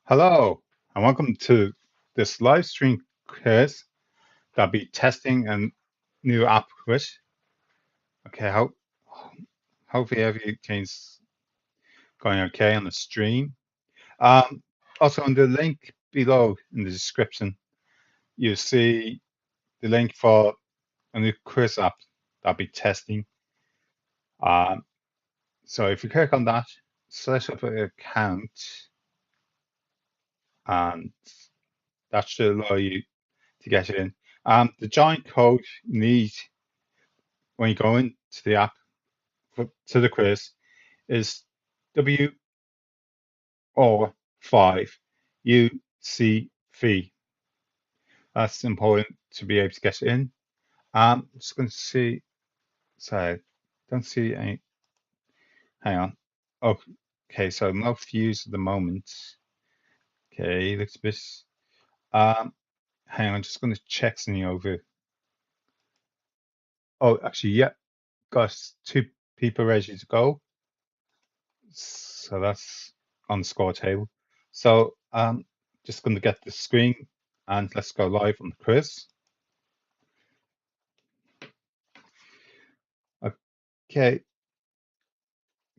Hello, and welcome to this live stream quiz that'll be testing a new app quiz. Okay, hopefully everything's going okay on the stream. Um, Also, on the link below in the description, you see the link for a new quiz app that'll be testing. Um, so if you click on that, set up an account, and that should allow you to get it in. The join code you need when you go into the app to the quiz is WO5UCV. That's important to be able to get in. I'm just going to see, sorry, don't see any, hang on. Okay, so no views at the moment. Okay, looks a bit, um, hang on, I'm just going to check something over. Oh, actually, yeah, got two people ready to go. So that's on the score table. So just going to get the screen and let's go live on the quiz. Okay.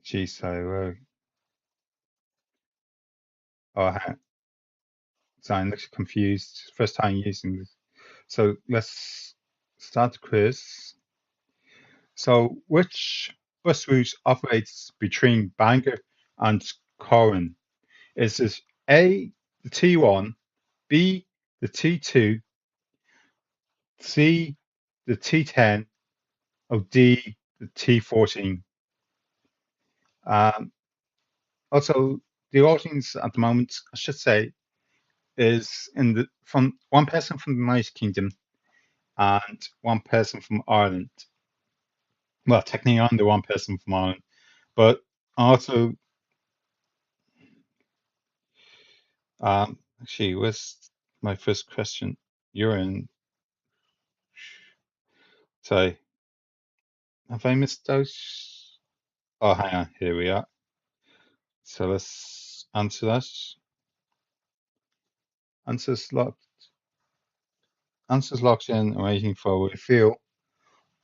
Geez, so so I'm looks confused. First time using this. So let's start the quiz. So which bus route operates between Bangor and Corran? Is it A, the T1, B, the T2, C, the T10, or D, the T14? Um, Also, the audience at the moment, I should say, is from one person from the United Kingdom and one person from Ireland. Well, technically, I'm the one person from Ireland, but also, actually, where's my first question? You're in. Sorry, have I missed those? Oh, hang on, here we are. So let's answer that. Answers locked. Answers locked in. I'm waiting for reveal.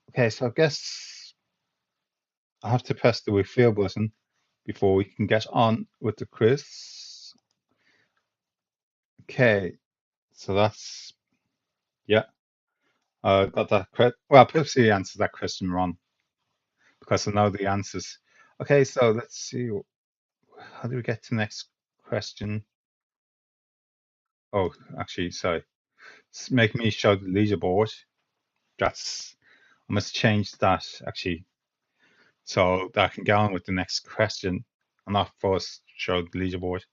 Okay, so I guess I have to press the reveal button before we can get on with the quiz. Okay, so that's, yeah, got that correct. Well, I purposely answered that question wrong because I know the answers. Okay, so let's see. How do we get to the next question? Oh, actually, sorry. It's making me show the leaderboard. I must change that actually so that I can get on with the next question and not first show the leaderboard.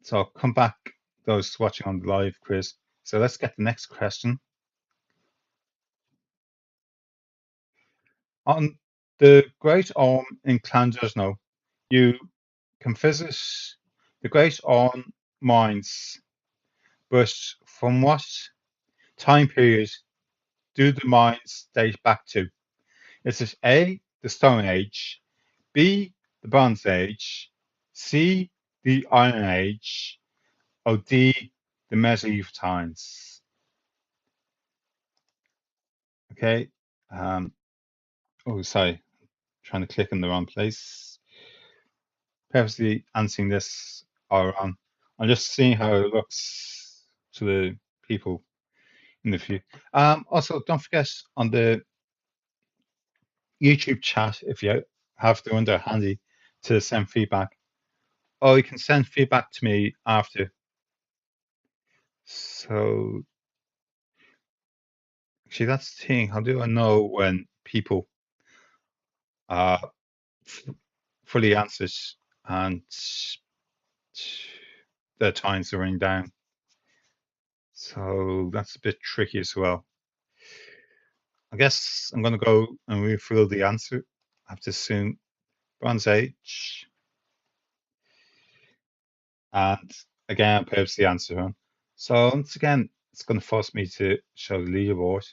So I'll come back, those watching on the live quiz. So let's get the next question. On the Great Orme in Clondesno, you can visit the Great Orme mines, but from what time period do the mines date back to? Is it A, the Stone Age, B, the Bronze Age, C, the Iron Age, or D, the medieval times? Okay. Oh, sorry, trying to click in the wrong place. Purposely answering this or I'm just seeing how it looks to the people in the view. Also, don't forget on the YouTube chat if you have the window handy to send feedback, or you can send feedback to me after. So actually, that's the thing. How do I know when people are fully answered and their times are running down? So that's a bit tricky as well. I guess I'm going to go and refill the answer. I have to assume Bronze Age. And again, I purposely the answer wrong. So once again, it's going to force me to show the leaderboard.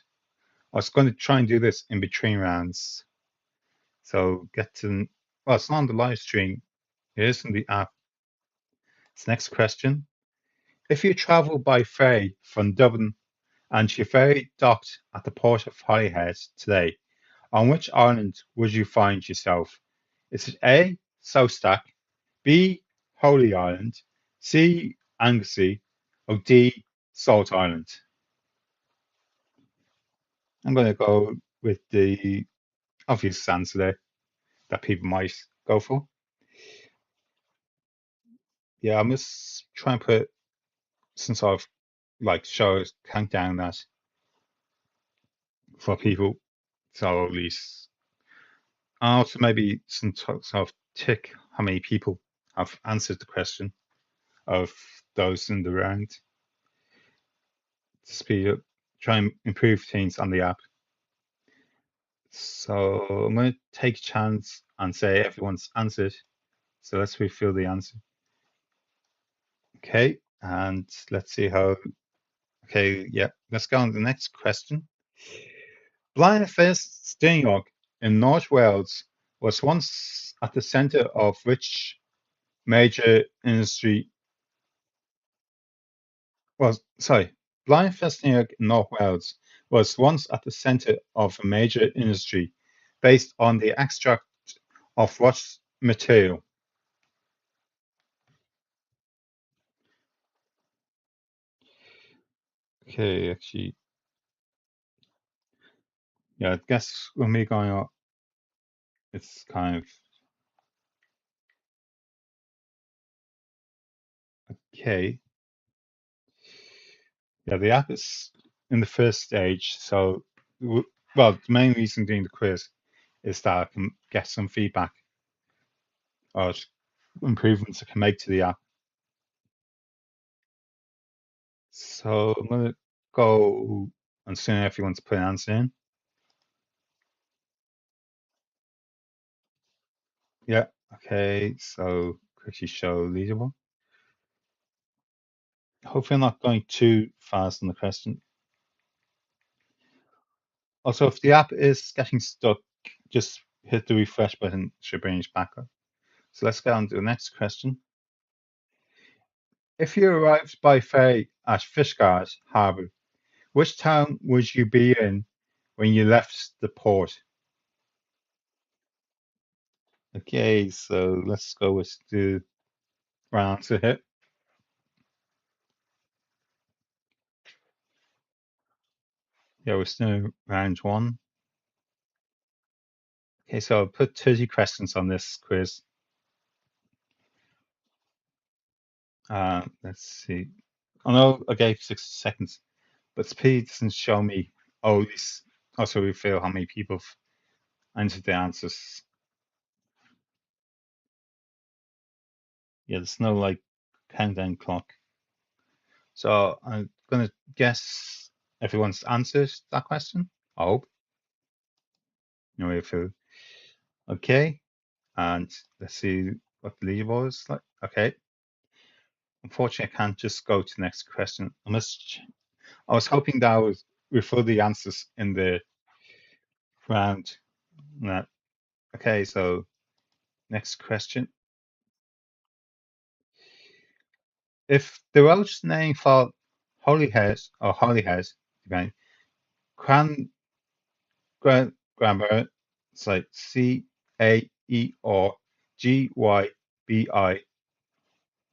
I was going to try and do this in between rounds. So get to, well, it's not on the live stream. Here's in the app. This next question. If you travel by ferry from Dublin and your ferry docked at the port of Holyhead today, on which island would you find yourself? Is it A. South Stack, B. Holy Island, C. Anglesey, or D. Salt Island? I'm going to go with the obvious answer there that people might go for. Yeah, I must try and put some sort of like show countdown that for people, so at least also maybe some sort of tick how many people have answered the question of those in the round to speed up, try and improve things on the app. So I'm going to take a chance and say everyone's answered. So let's refill the answer. Okay, and let's see how. Okay, yeah, let's go on to the next question. Blaenfest Steinog in North Wales was once at the centre of which major industry was sorry. Blaenfest Steinog in North Wales was once at the centre of a major industry based on the extract of what material? Okay, actually, yeah, I guess when we're going up, it's kind of okay. Yeah, the app is in the first stage, so well, the main reason doing the quiz is that I can get some feedback or improvements I can make to the app. So I'm gonna go and see if you want to put an answer in. Yeah, okay, so quickly show leaderboard. Hopefully I'm not going too fast on the question. Also, if the app is getting stuck, just hit the refresh button, it should bring it back up. So let's get on to the next question. If you arrived by ferry at Fishguard Harbour, which town would you be in when you left the port? Okay, so let's go with the right answer here. Yeah, we're still in round one. Okay, so I'll put 30 questions on this quiz. Let's see. I know I gave 60 seconds, but speed doesn't show me. Oh, this also reveal how many people have answered the answers. Yeah, there's no like countdown clock. So I'm gonna guess everyone's answered that question. I hope. No refill. Okay, and let's see what the leaderboard is like. Okay. Unfortunately, I can't just go to the next question. I was hoping that I would refill the answers in the round. No. Okay, so next question. If the Welsh name for Holyhead or Holyhead, okay, Cran grammar, it's like Caeorgyi,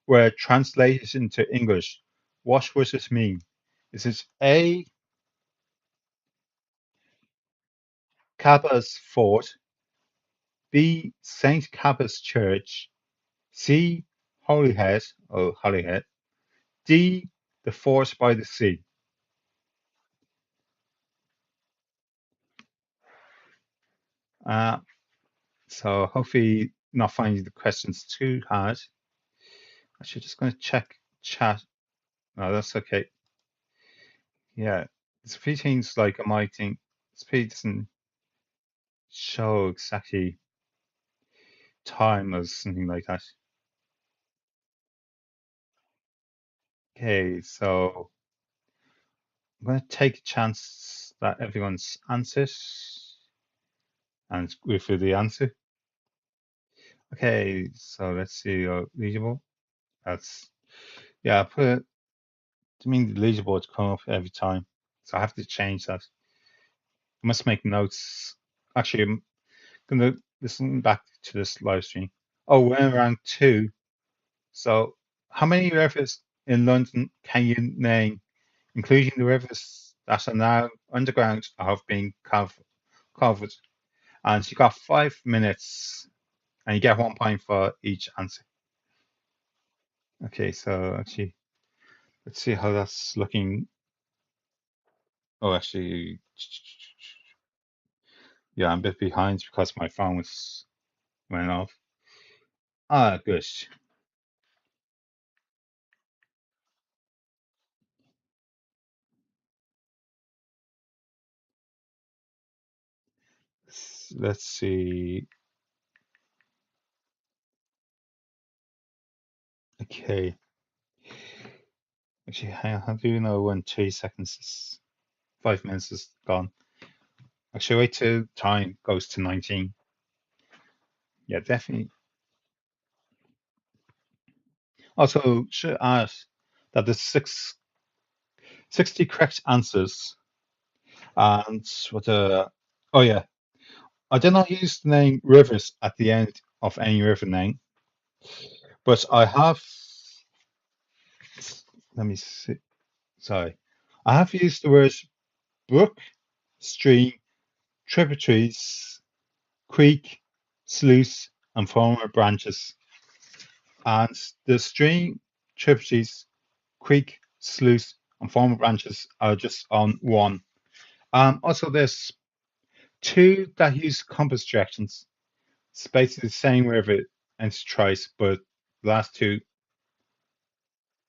were translated into English, what would it mean? Is it A, Cabba's Fort, B, St. Cabba's Church, C, Holyhead or Holyhead, D, the Fort by the Sea? Uh, so hopefully not finding the questions too hard. Actually, just going to check chat. No, that's okay. Yeah, there's a few things like I might think speed doesn't show exactly time or something like that. Okay, so I'm going to take a chance that everyone's answered and go through the answer. Okay, so let's see. Legible. That's yeah. I put it. I mean, the leaderboard's come up every time, so I have to change that. I must make notes. Actually, I'm gonna listen back to this live stream. Oh, we're in round two. So, how many rivers in London can you name, including the rivers that are now underground or have been covered? And you got 5 minutes, and you get 1 point for each answer. Okay, so actually, let's see how that's looking. Oh, actually, yeah, I'm a bit behind because my phone was went off. Ah, good. Let's see. Okay. Actually, how do you know when 3 seconds is 5 minutes is gone? Actually, wait till time goes to 19. Yeah, definitely. Also, should add that there's 60 correct answers. And what oh yeah, I did not use the name rivers at the end of any river name, but I have, let me see, sorry. I have used the words brook, stream, tributaries, creek, sluice, and former branches. And the stream, tributaries, creek, sluice, and former branches are just on one. Also, there's two that use compass directions. It's basically the same river and twice, but the last two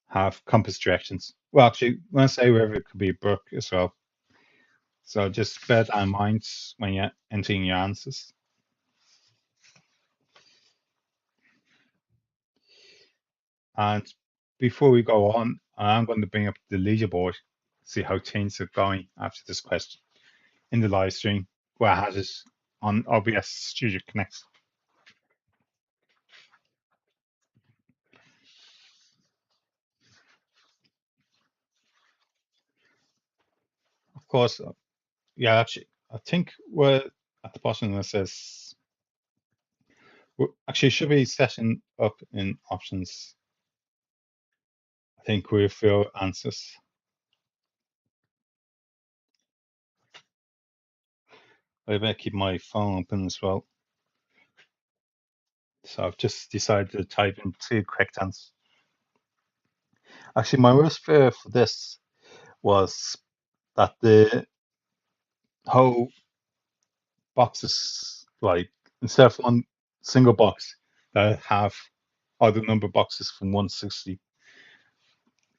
have compass directions. Well, actually, when I say river, it could be a brook as well. So just bear that in mind when you're entering your answers. And before we go on, I'm going to bring up the leaderboard, see how things are going after this question in the live stream, where I had it on OBS Studio Connect. Of course, yeah, actually, I think we're at the bottom that says, actually, should be setting up in options. I think we fill answers. I better keep my phone open as well. So I've just decided to type in two correct answers. Actually, my worst fear for this was that the whole boxes, like instead of one single box, that have other number boxes from 160,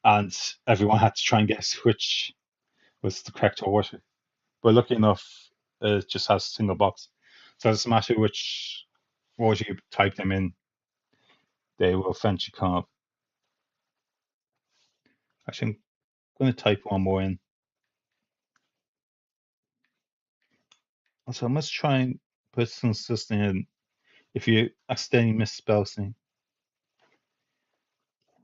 and everyone had to try and guess which was the correct order. But lucky enough, it just has a single box, so it doesn't matter which order you type them in, they will eventually come up. Actually, I'm going to type one more in. Also, I must try and put some system in if you accidentally misspell something.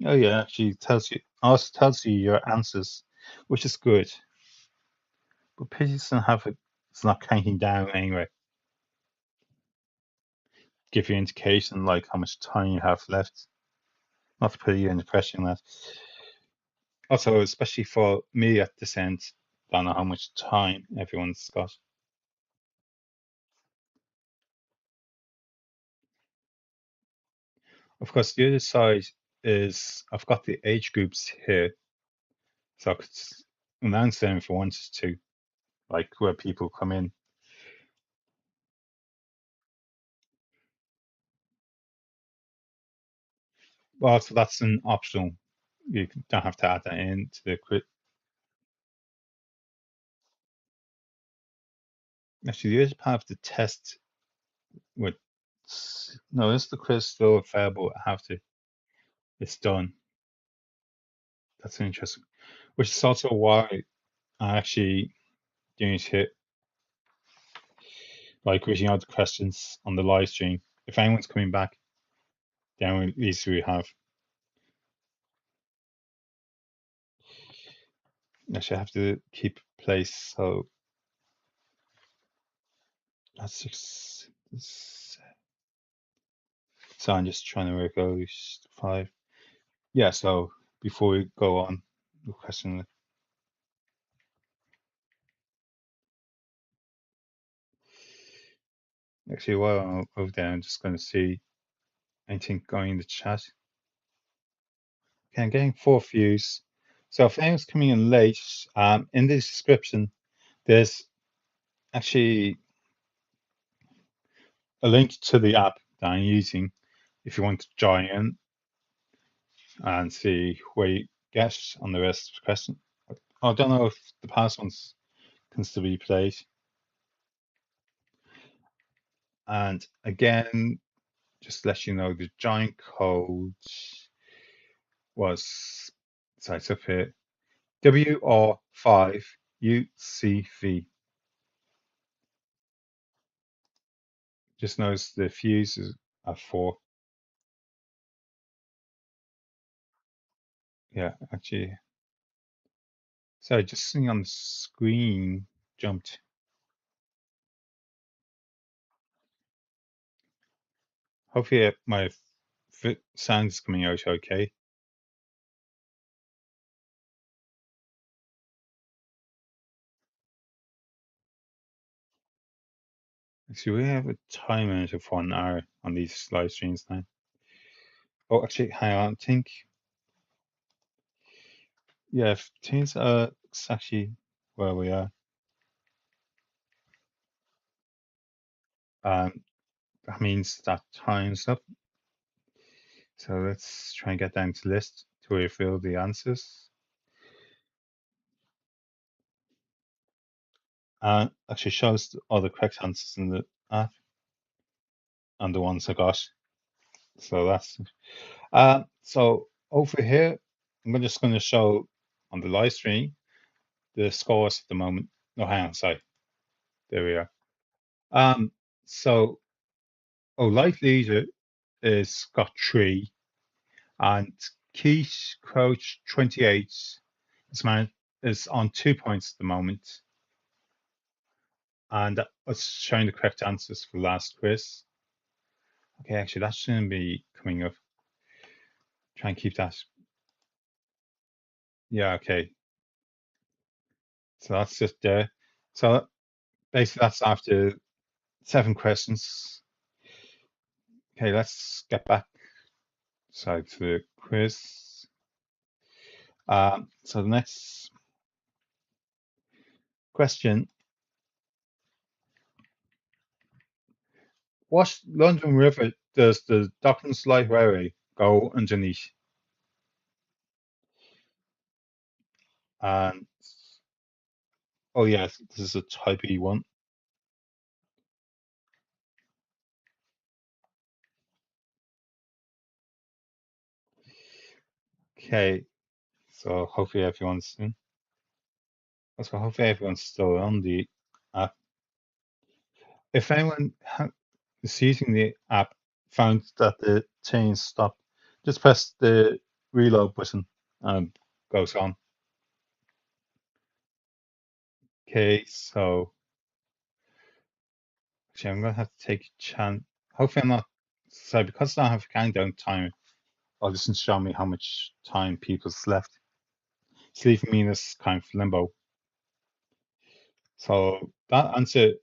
Oh yeah, actually tells you also tells you your answers, which is good. But Peterson have it, it's not counting down anyway. Give you indication like how much time you have left. Not to put you in the pressure on that. Also, especially for me at this end, don't know how much time everyone's got. Of course, the other side is I've got the age groups here, so I could announce them if I wanted to, like where people come in. Well, so that's an optional. You don't have to add that in to the quiz. Actually, the other part of the test with no, is the quiz still available? I have to. It's done. That's interesting. Which is also why I actually doing it like reading out the questions on the live stream. If anyone's coming back, Then at least we have. Actually, I have to keep place. So that's six. So I'm just trying to work out five. Yeah. So before we go on, the question. Actually, while I'm over there, I'm just going to see anything going in the chat. Okay, I'm getting 4 views. So if anyone's coming in late, in the description, there's actually a link to the app that I'm using if you want to join in and see where you get on the rest of the question. I don't know if the past ones can still be played. And again, just to let you know, the join code was, so it's up here, WR5UCV. Just notice the fuses are 4. Yeah, actually. So just seeing on the screen jumped. Hopefully my sound is coming out okay. Actually, we have a time limit of 1 hour on these live streams now. Oh, actually, hang on. I think, yeah, if things are it's actually where we are. That means that time's up. So let's try and get down to the list to reveal the answers. Actually shows all the correct answers in the app and the ones I got. So that's so over here, I'm just going to show on the live stream the scores at the moment. No, hang on, sorry. There we are. So Light Leader is got 3, and Keith Crouch 28 is on 2 points at the moment, and that was showing the correct answers for last quiz. Okay, actually, that shouldn't be coming up. Try and keep that. Yeah, okay. So that's just there. So basically, that's after 7 questions. Okay, let's get back to the quiz. So the next question: what London River does the Docklands Light Railway go underneath? And oh yes, this is a Type E one. Okay, so hopefully everyone's in. So hopefully everyone's still on the app. If anyone is using the app found that the change stopped, just press the reload button and goes on. Okay, so actually I'm gonna have to take a chance. Hopefully I'm not, so because I don't have a countdown timer, it doesn't show me how much time people's left. It's leaving me in this kind of limbo. So that answer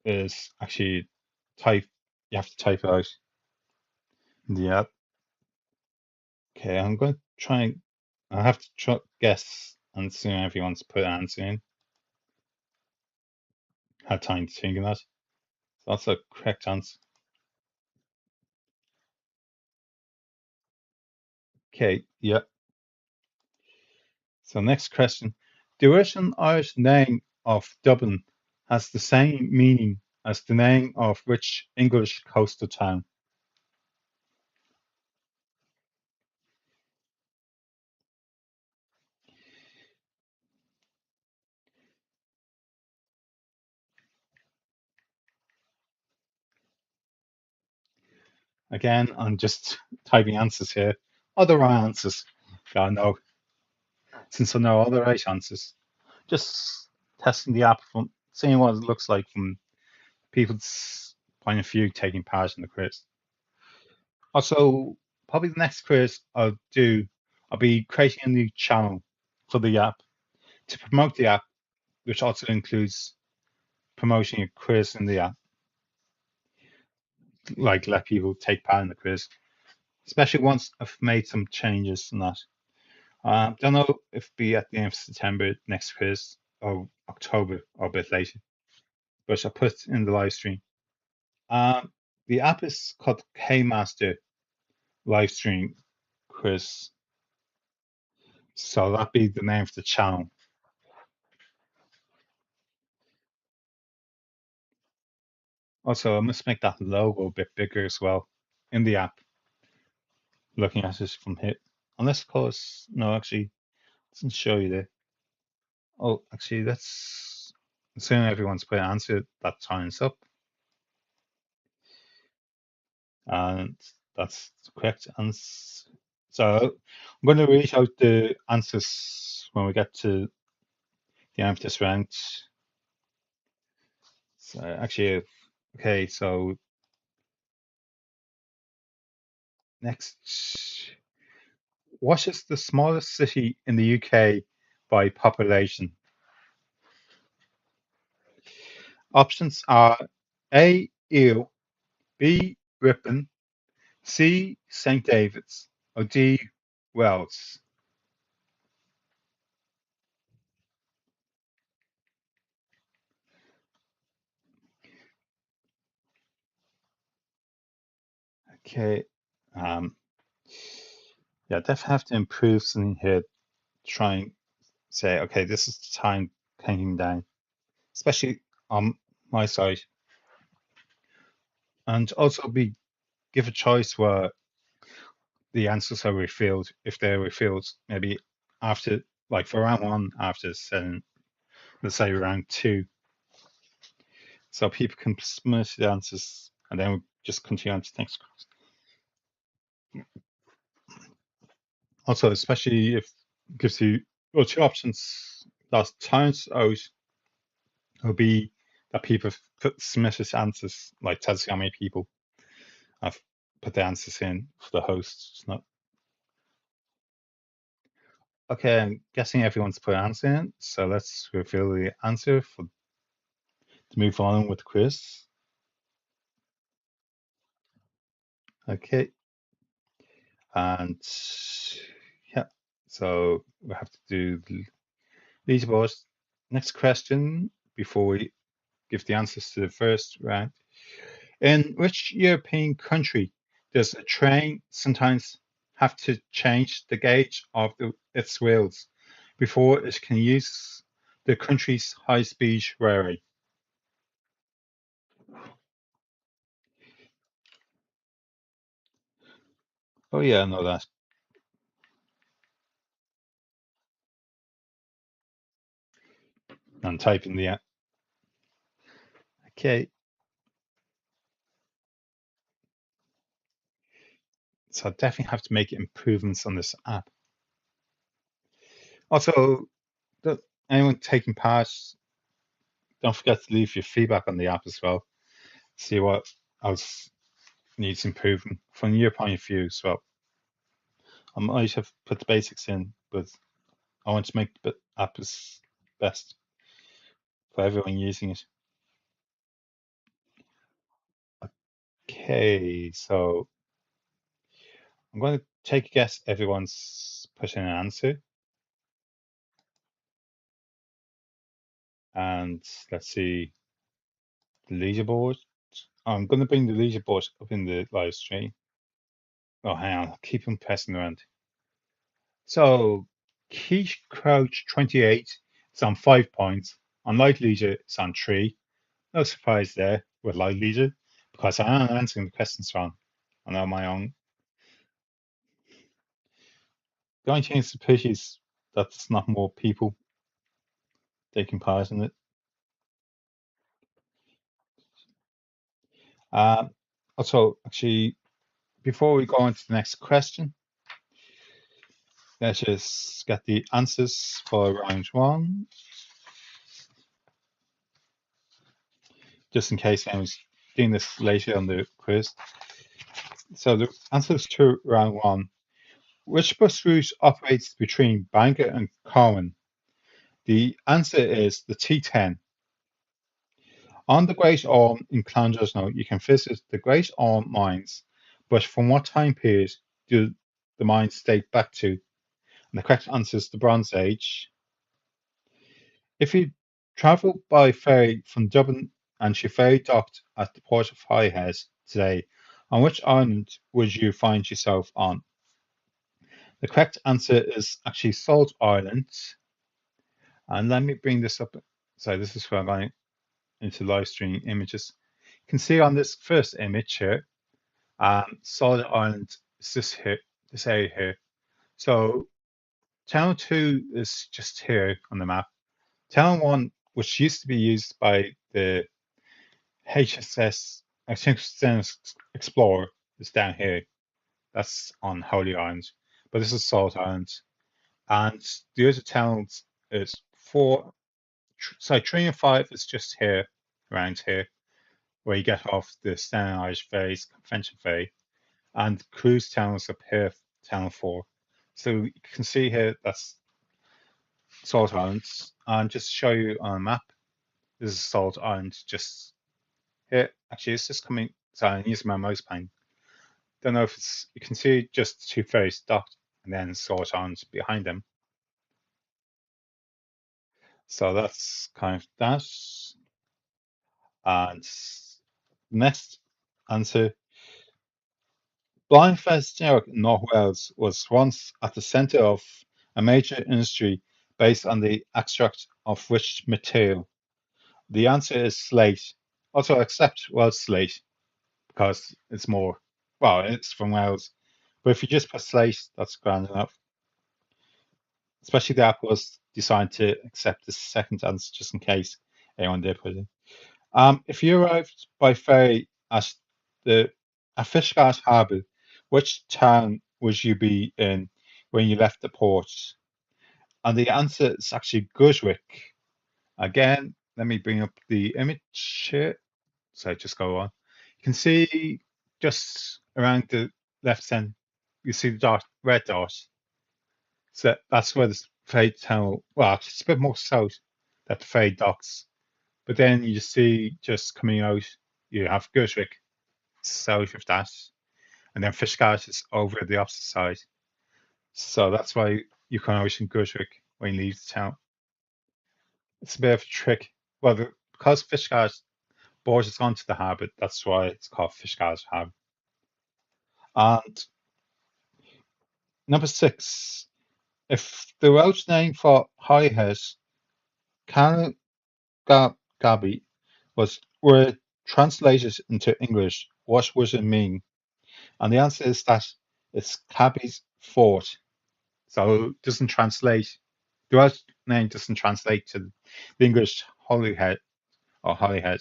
is actually type. You have to type it out in the app. Okay, I'm going to try and I have to try, guess and see if everyone's put an answer in. Had time to think of that. So that's a correct answer. Okay, yeah. So next question. The original Irish name of Dublin has the same meaning as the name of which English coastal town? Again, I'm just typing answers here. Other right answers. Yeah, no, since I know all the right answers. Just testing the app from seeing what it looks like from people's point of view taking part in the quiz. Also, probably the next quiz I'll be creating a new channel for the app to promote the app, which also includes promoting a quiz in the app, like let people take part in the quiz, especially once I've made some changes in that. Don't know if it'll be at the end of September next quiz or October or a bit later, but I'll put it in the live stream. Um, the app is called Kmaster Live Stream Quiz, so that'll be the name of the channel. Also, I must make that logo a bit bigger as well in the app. Looking at it from here, unless of course, no, actually, it doesn't show you there. Oh, actually, let's assume everyone's put an answer that time's up, and that's correct. And so I'm going to read out the answers when we get to the end of this round. So actually, okay, so next, what is the smallest city in the UK by population? Options are A. Eel, B. Ripon, C. St. David's, or D. Wells. Okay, um, yeah, definitely have to improve something here. Try and say, okay, this is the time counting down, especially on my side, and also be give a choice where the answers are refilled if they're refilled maybe after, like for round one, after seven, let's say round two, so people can submit the answers and then we just continue on to the next question. Also, especially if it gives you well, two options last times out will be that people have submitted answers, like tells you how many people have put the answers in for the host. It's not okay. I'm guessing everyone's put an answer in, so let's reveal the answer for to move on with the quiz. Okay, and yeah, so we have to do the leaderboard. Next question before we give the answers to the first round. In which European country does a train sometimes have to change the gauge of its wheels before it can use the country's high-speed railway? Oh yeah, I know that. I'm typing the okay. So I definitely have to make improvements on this app. Also, anyone taking part, don't forget to leave your feedback on the app as well. See what else needs improving from your point of view as well. I might have put the basics in, but I want to make the app as best for everyone using it. Okay, so I'm going to take a guess. Everyone's put in an answer, and let's see the leaderboard. I'm going to bring the leaderboard up in the live stream. Oh, hang on, I'll keep on pressing around. So, Keith Crouch 28 is on 5 points. On Light Leisure, it's on three. No surprise there with Light Leisure because I am answering the questions wrong. I know my own. The only thing is the pity is that there's not more people taking part in it. Um, also, actually, before we go on to the next question, let's just get the answers for round one, just in case anyone's doing this later on the quiz. So the answers to round one. Which bus route operates between Bangor and Cowan? The answer is the T10. On the Great Orme in Clondalkin, you can visit the Great Orme mines, but from what time period do the mines date back to? And the correct answer is the Bronze Age. If you travel by ferry from Dublin and you ferry docked at the port of Highhead today, on which island would you find yourself on? The correct answer is actually Salt Island. And let me bring this up. So this is where I'm going into live stream images. You can see on this first image here, Salt Island is this here, this area here. So Channel 2 is just here on the map. Channel 1, which used to be used by the HSS Explorer, is down here. That's on Holy Island. But this is Salt Island. And the other channels is 4, so 3 and 5 is just here, around here, where you get off the Standing Irish Ferries, Convention Ferry, and cruise channels up here, Channel 4. So you can see here that's Salt Island, and just to show you on a map, this is Salt Island just here. Actually, it's just coming, so I'm using my mouse pen. Don't know if it's, you can see just two ferries docked and then Salt Island behind them. So that's kind of that. And next answer. Blindfest Generic in North Wales was once at the centre of a major industry based on the extract of which material? The answer is slate. Also, accept Welsh slate because it's more, well, it's from Wales. But if you just put slate, that's grand enough. Especially the app was designed to accept the second answer just in case anyone did put it. If you arrived by ferry at the Fishguard Harbour, which town would you be in when you left the port? And the answer is actually Guswick. Again, let me bring up the image here. So just go on. You can see just around the left end, you see the dot, red dot. So that's where the ferry tunnel, well, it's a bit more south that the ferry docks. But then you see just coming out, you have Guswick south of that, and then Fishguard is over the opposite side. So that's why you can always in Guswick when you leave the town. It's a bit of a trick. Well, because Fishguard borders onto the harbour, that's why it's called Fishguard Harbour. And number 6, if the Welsh name for Highhead, Carn Gabi, were translated into English, what would it mean? And the answer is that it's Cabby's fort. So it doesn't translate. The Welsh name doesn't translate to the English Holyhead or Holyhead.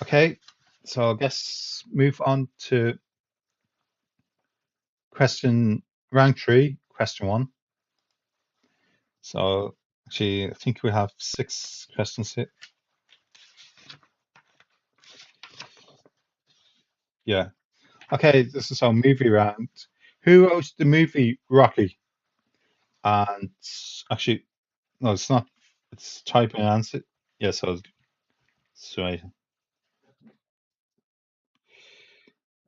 Okay, so I guess move on to round 3, question 1. So actually, I think we have 6 questions here. Yeah. Okay, this is our movie round. Who wrote the movie Rocky? And actually, no, it's not. It's type and answer. Yeah, so sorry.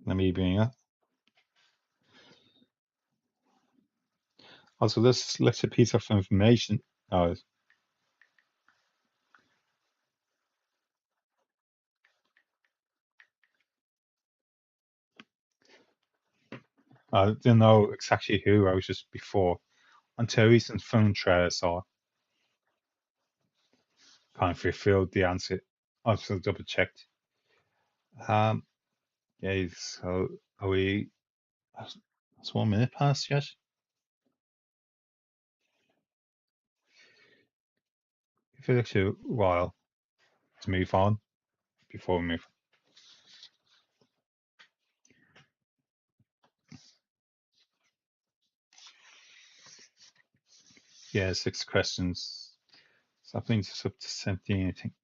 Let me bring it up. Also, this little piece of information. Oh, I didn't know exactly who wrote it before until a recent film trailer saw. Kind of revealed the answer. Also double checked. Um, yeah. So are we? That's 1 minute past yet. If it takes a while to move on before we move. Yeah, 6 questions. So that brings us up to 17, I think.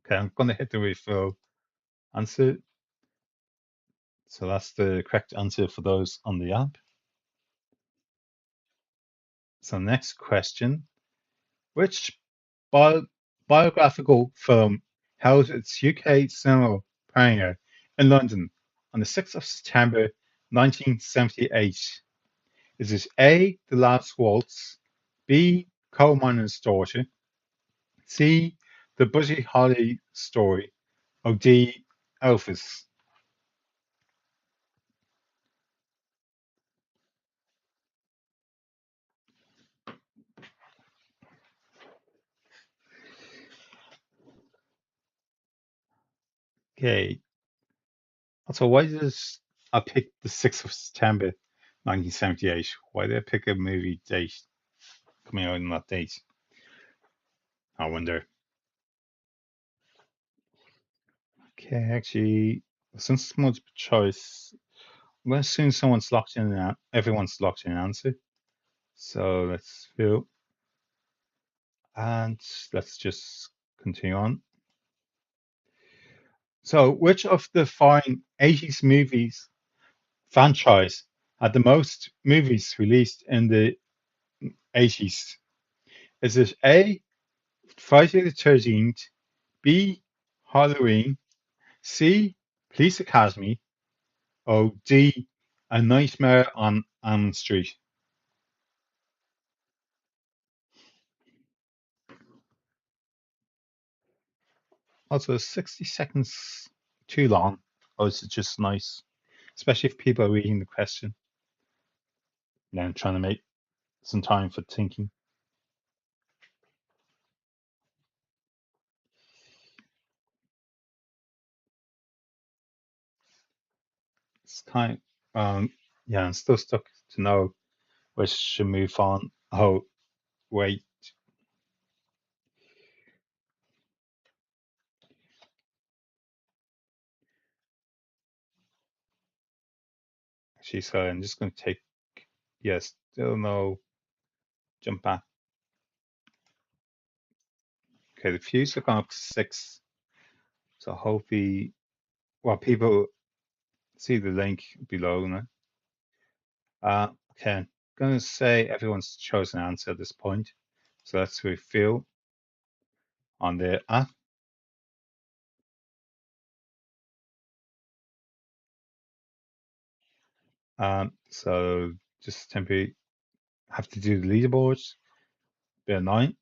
Okay, I'm going to hit the refill answer. So that's the correct answer for those on the app. So next question. Which bio biographical film held its UK cinema premiere in London on the 6th of September 1978? Is it A. The Last Waltz, B. Coal Miner's Daughter, C. The Budgie Holly Story, or D. Elvis? Okay. Also, why did I pick the 6th of September 1978? Why did I pick a movie date coming out on that date? I wonder. Okay, actually, since it's multiple choice, I'm going to assume someone's locked in an everyone's locked in an answer. So let's fill and let's just continue on. So, which of the following 80s movies franchise had the most movies released in the 80s? Is it A. Friday the 13th, B. Halloween, C. Police Academy, or D. A Nightmare on Elm Street? Also, is 60 seconds too long, or is it just nice? Especially if people are reading the question, then trying to make some time for thinking. It's kind yeah, I'm still stuck to know which should move on. Oh, wait, actually, sorry, I'm just going to take, yes, still no, jump back. Okay, the views have gone up to 6, so hopefully, well, people see the link below now. Okay, I'm going to say everyone's chosen an answer at this point. So let's refill on the app. So just temporarily have to do the leaderboards, bit annoying.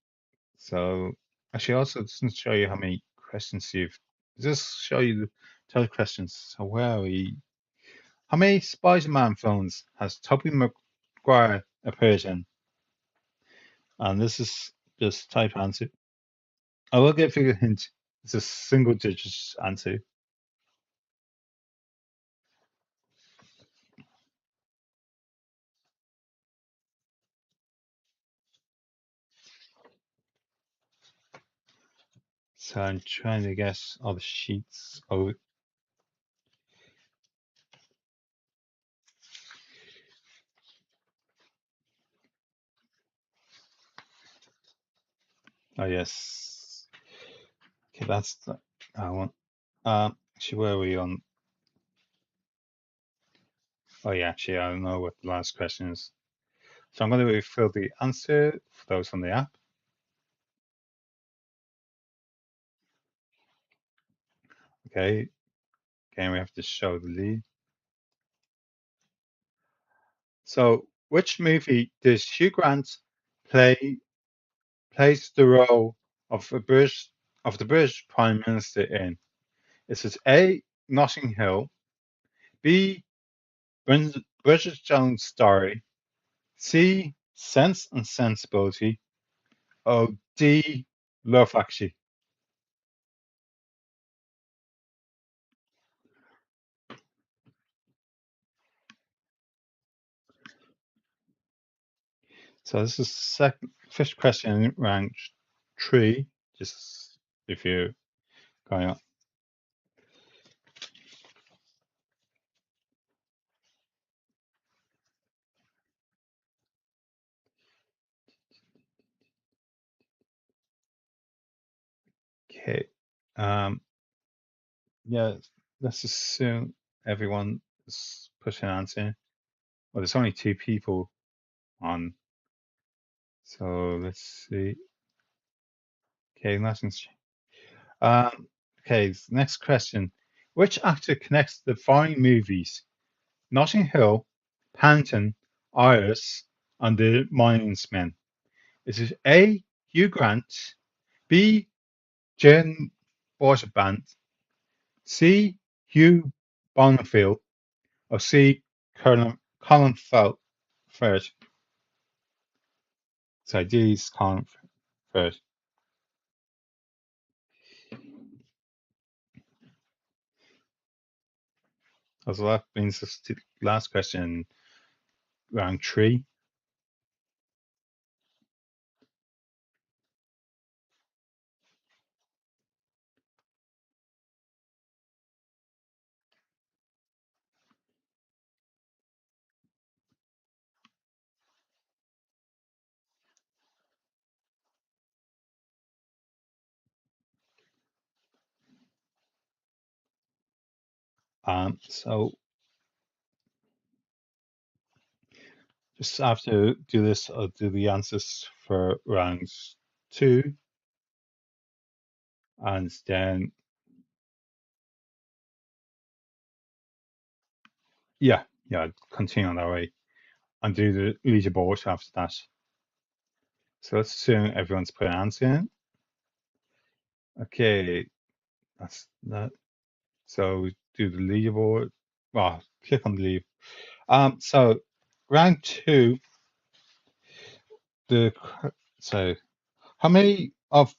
So actually also doesn't show you how many questions you've, it just show you the total questions. So where are we? How many Spider-Man films has Tobey Maguire appeared in? And this is just type answer. I will give you a hint. It's a single digit answer. So I'm trying to guess all the sheets. Oh yes. Okay, that's the one. Actually, where are we on? Oh yeah, actually, I don't know what the last question is. So I'm going to refill the answer for those on the app. Okay, again, we have to show the lead. So, which movie does Hugh Grant play plays the role of the British Prime Minister in? Is it A. Notting Hill, B. Bridget Jones' Diary, C. Sense and Sensibility, or D. Love Actually? So this is second, fifth question in round three. Just if you're going on. Okay. Yeah, let's assume everyone is pushing an answer. Well, there's only 2 people on, so let's see. Okay, nothing's. Okay, next question. Which actor connects the following movies? Notting Hill, Paddington, Iris, and The Monuments Men? Is it A. Hugh Grant, B. Jane Broadbent, C. Hugh Bonneville, or C. Colin Firth? So D is Colin Firth. So that brings us to the last question, round 3. So just after do this, I'll do the answers for rounds 2, and then yeah, continue on that way and do the leaderboard after that. So let's assume everyone's put an answer in. Okay, that's that. So do the leaderboard. Well, click on the leave. So round 2, so how many of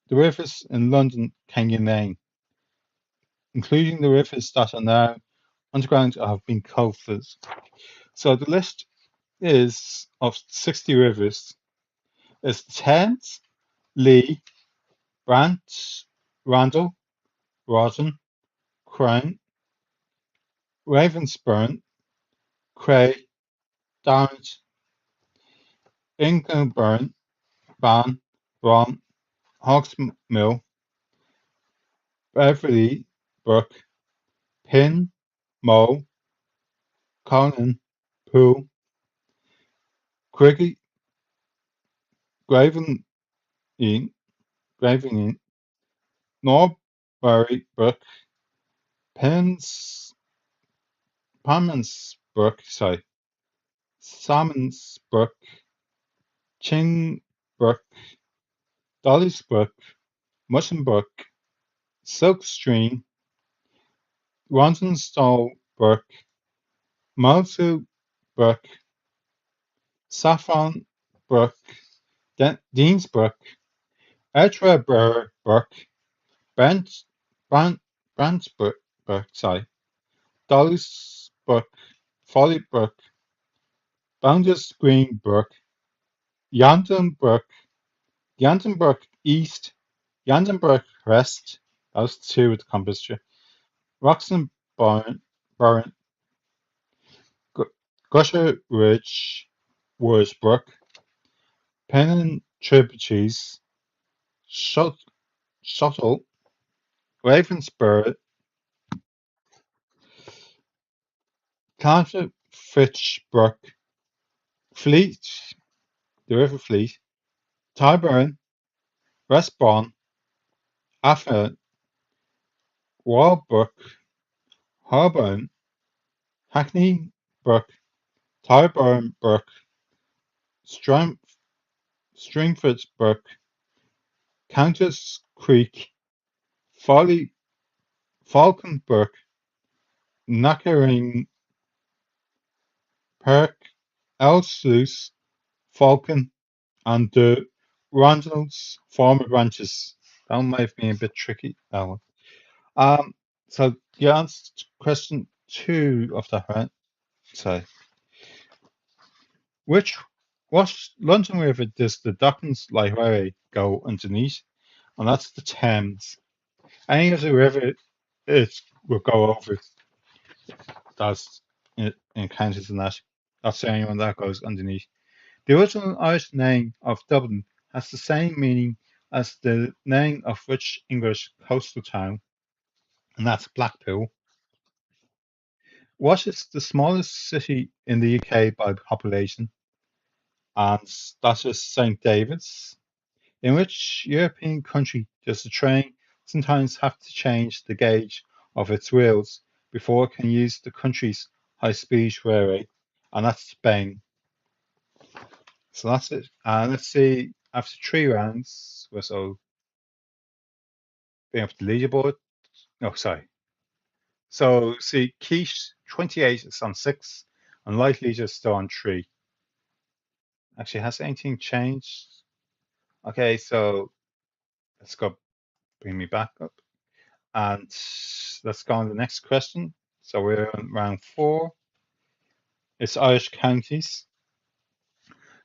the rivers in London can you name, including the rivers that are now underground or have been culverted? So the list is of 60 rivers. It's Thames, Lee, Brant, Randall, Rawdon, Crane, Ravensbourne, Cray, Darrant, Ingleburn, Ban, Brom, Hawksmill, Beverley Brook, Pin, Moe, Conan, Poole, Craigie, Graven Inn, Norbury Brook, Palmans Brook, Salmons Brook, Chin Brook, Dolly's Brook, Mutton Brook, Silk Stream, Rondenstall Brook, Malsu Brook, Saffron Brook, Deans Brook, Edgware Brook, Brant, Brook, Dolly's Brook, Folly Brook, Bounders Green Brook, Yandon Brook, Yandon Brook East, Yandon Brook West, that was 2 with the compositor, Roxton Burn, Gusher Ridge, Woods Brook, Pennon Tributaries, Shuttle, Ravensburg, Carter Fitch Brook, Fleet, the River Fleet, Tyburn, Westbourne, Affer, Walbrook, Harburn, Hackney Brook, Tyburn Brook, Stringford Brook, Countess Creek, Falcon Brook, Knockering Park, Elsluice, Falcon, and the Randall's former branches. That one might have been a bit tricky, that one. So you answered question 2 of that, right? So, what London River does the Docklands Light Railway go underneath? And that's the Thames. Any other river it will go over. That's in counties and that. That's the only one that goes underneath. The original Irish name of Dublin has the same meaning as the name of which English coastal town, and that's Blackpool. What is the smallest city in the UK by population? And that is St. David's. In which European country does the train sometimes have to change the gauge of its wheels before it can use the country's high-speed railway? And that's Spain. So that's it. And let's see, after 3 rounds, we're so being up the leaderboard. No, sorry. So see, Quiche 28 is on 6, and Light Leader is still on 3. Actually, has anything changed? Okay, so let's go bring me back up. And let's go on to the next question. So we're on round 4. It's Irish counties.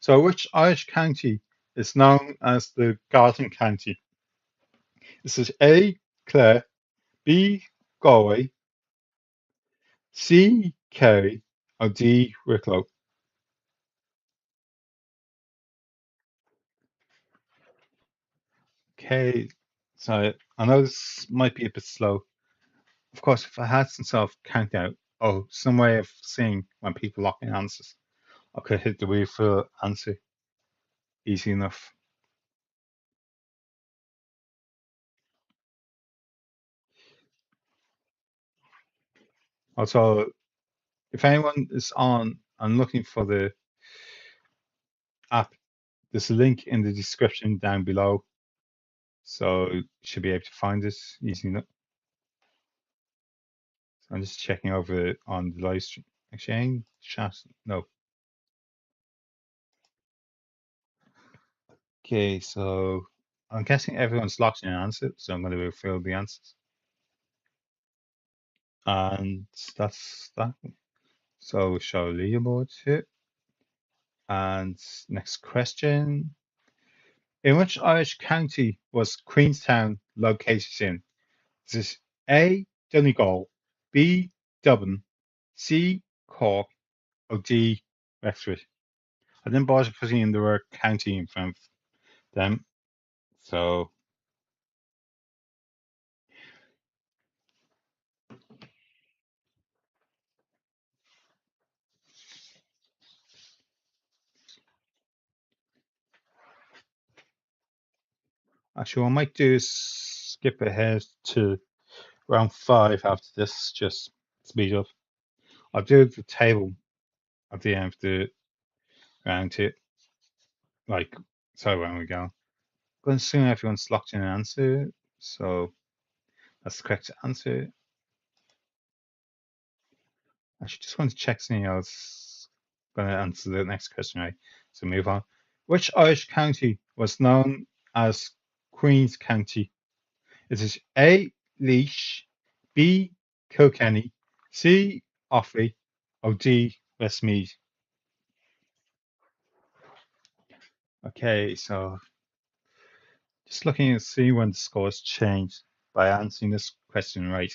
So which Irish county is known as the Garden County? This is A, Clare, B, Galway, C, Kerry, or D, Wicklow. Okay, so I know this might be a bit slow. Of course, if I had some sort of countdown, some way of seeing when people lock in answers, I could hit the wheel for answer easy enough. Also, if anyone is on and looking for the app, there's a link in the description down below, so you should be able to find it easy enough. So I'm just checking over on the live stream. Actually, chat. No. Okay, so I'm guessing everyone's locked in an answer, so I'm going to refill the answers. And that's that. So show leaderboard here. And next question. In which Irish county was Queenstown located in? This is A, Donegal, B, Dublin, C, Cork, or D, Wexford. I didn't bother putting in the word county in front of them, so actually what I might do is skip ahead to round 5 after this, just speed up. I'll do the table at the end of the round here, like, so when we go. I'm going to assume everyone's locked in an answer, so that's the correct answer. I should just want to check something else. Going to answer the next question, right? So move on. Which Irish county was known as Queen's County? Is it A, Laois, B, Kilkenny, C, Offaly, or D, Westmeath? Okay, so just looking to see when the scores changed by answering this question right.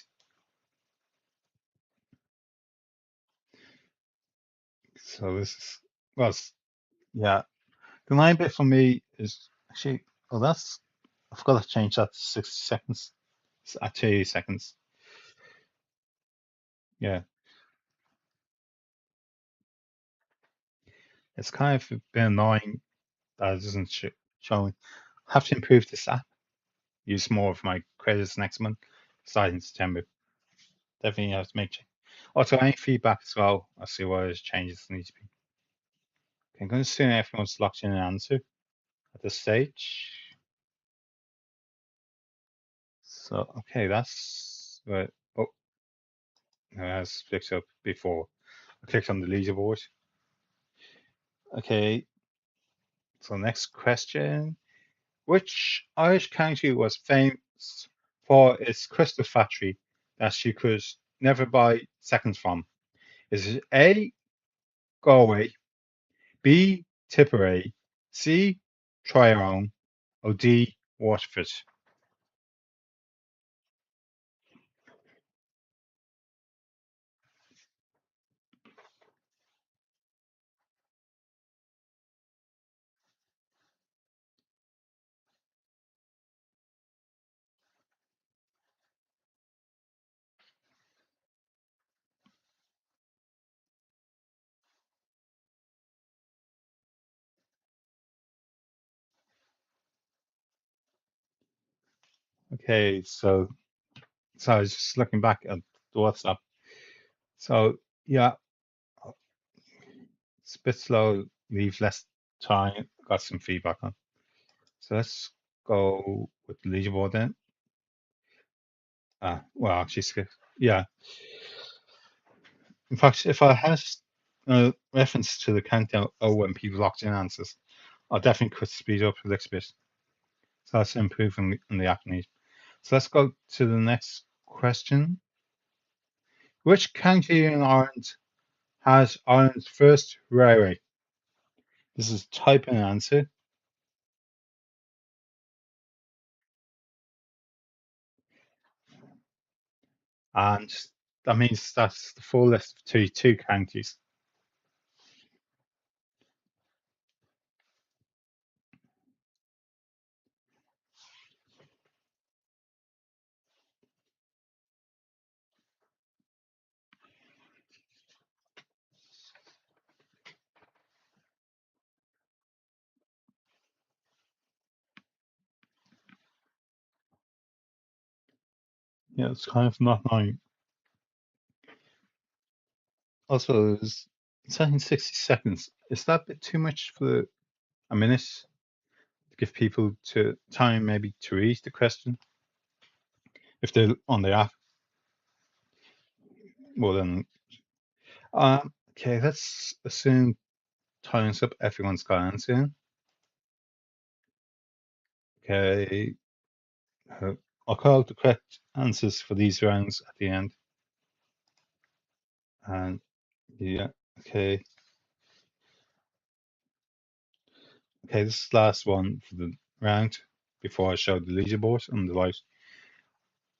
So this is, well, yeah, the 9-bit for me is actually, oh, I forgot to change that to 60 seconds. It's at 2 seconds. Yeah, it's kind of a bit annoying that it isn't showing. I have to improve this app, use more of my credits next month, starting September. Definitely have to make change. Also, any feedback as well, I'll see what changes need to be. Okay, I'm going to assume everyone's locked in an answer at this stage. So, okay, that's right. Oh, no, as flicked up before. I clicked on the leaderboard. Okay, so next question. Which Irish county was famous for its crystal factory that you could never buy seconds from? Is it A, Galway, B, Tipperary, C, Tyrone, or D, Waterford? Okay, so I was just looking back at the WhatsApp. So yeah, it's a bit slow, leave less time, got some feedback on. So let's go with the leaderboard then. Well, actually, yeah. In fact, if I had a reference to the countdown when people locked in answers, I definitely could speed up a little bit. So that's improving in the app need. So let's go to the next question. Which county in Ireland has Ireland's first railway? This is type an answer. And that means that's the full list of 32 counties. Yeah, it's kind of not knowing. Also, it's saying 60 seconds. Is that a bit too much for a minute to give people to time maybe to read the question? If they're on the app, well then, okay, let's assume time's up. Everyone's got an answer in. Okay, I'll call out the correct answers for these rounds at the end. And yeah, okay. Okay, this is the last one for the round before I show the leaderboard on the light.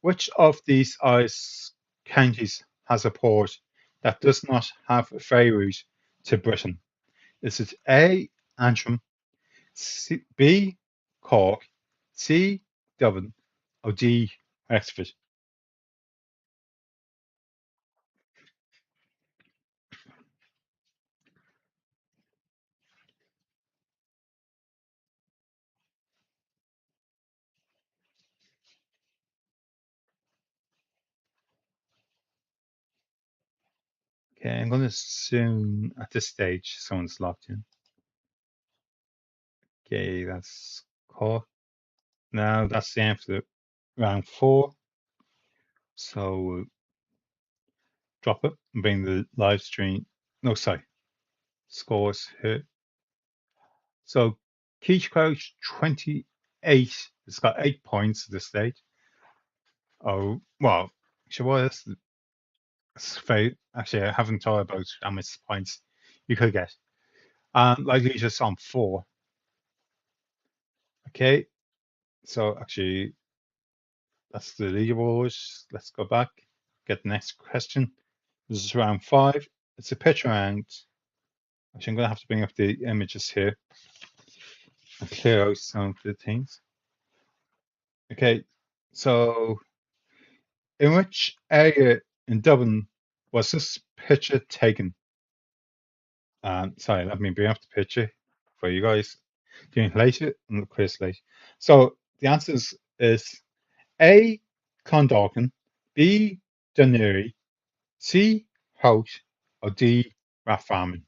Which of these ice counties has a port that does not have a ferry route to Britain? Is it A, Antrim, B, Cork, C, Dublin, or D, Wexford? Okay, I'm going to assume at this stage someone's locked in. Okay, that's Cork. Now that's the end for the round 4. So we'll drop it and bring the live stream. No, sorry, scores here. So Keith Crouch 28. It's got 8 points at this stage. Oh well, actually, well, that's very. Actually, I haven't thought about how much points you could get. Likely just on 4. Okay, so actually, that's the leaderboard. Let's go back. Get the next question. This is round 5. It's a pitch round. Actually, I'm gonna have to bring up the images here and clear out some of the things. Okay, so in which area in Dublin was this picture taken? Sorry, let me bring up the picture for you guys. Doing later and the quiz later. So the answers is A. Clondalkin, B. Dunleary, C. Hout, or D. Rathfarming.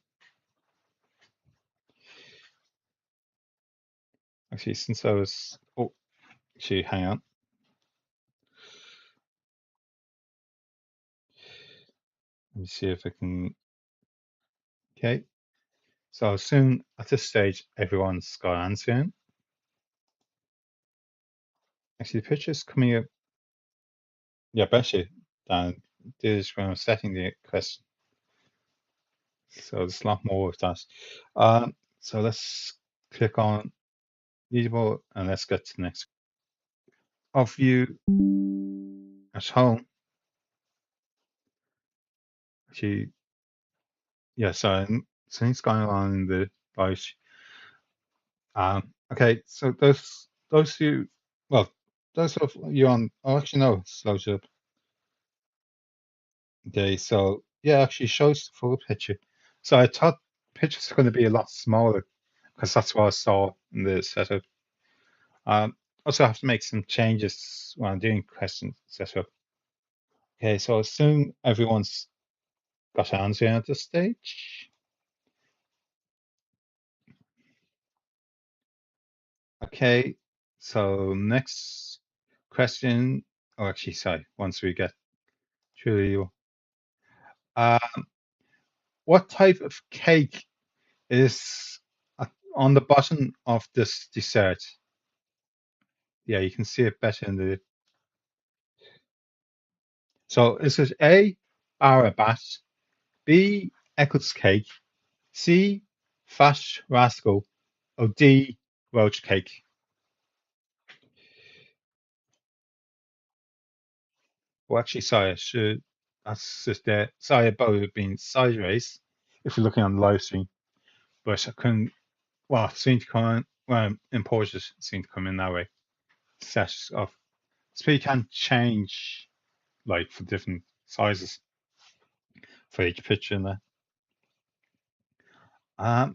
Actually, since I was, actually, hang on. Let me see if I can. Okay, so soon at this stage, everyone's got an answer in. Actually, the picture's coming up. Yeah, better than this when I was setting the question. So there's a lot more of that. So let's click on leaderboard and let's get to the next. Of you at home, actually, yeah, so something's going on in the right. Okay, so those you, well, those of you on, oh, actually, no, slow up. Okay, so yeah, actually shows the full picture. So I thought pictures are going to be a lot smaller because that's what I saw in the setup. also have to make some changes when I'm doing questions, etc. Okay, so I assume everyone's got an answer at this stage. Okay, so next question. Oh, actually, sorry. Once we get through, uh, what type of cake is on the bottom of this dessert? Yeah, you can see it better in the. So is it A, Arabat, B, Eccles cake, C, Fash Rascal, or D, Welch cake? Well, actually, sorry, that's just there. Sorry about it being sideways if you're looking on the live stream, but I couldn't. Well, it seemed to come in, well, imported it seemed to come in that way. Set of so you can change like for different sizes for each picture in there.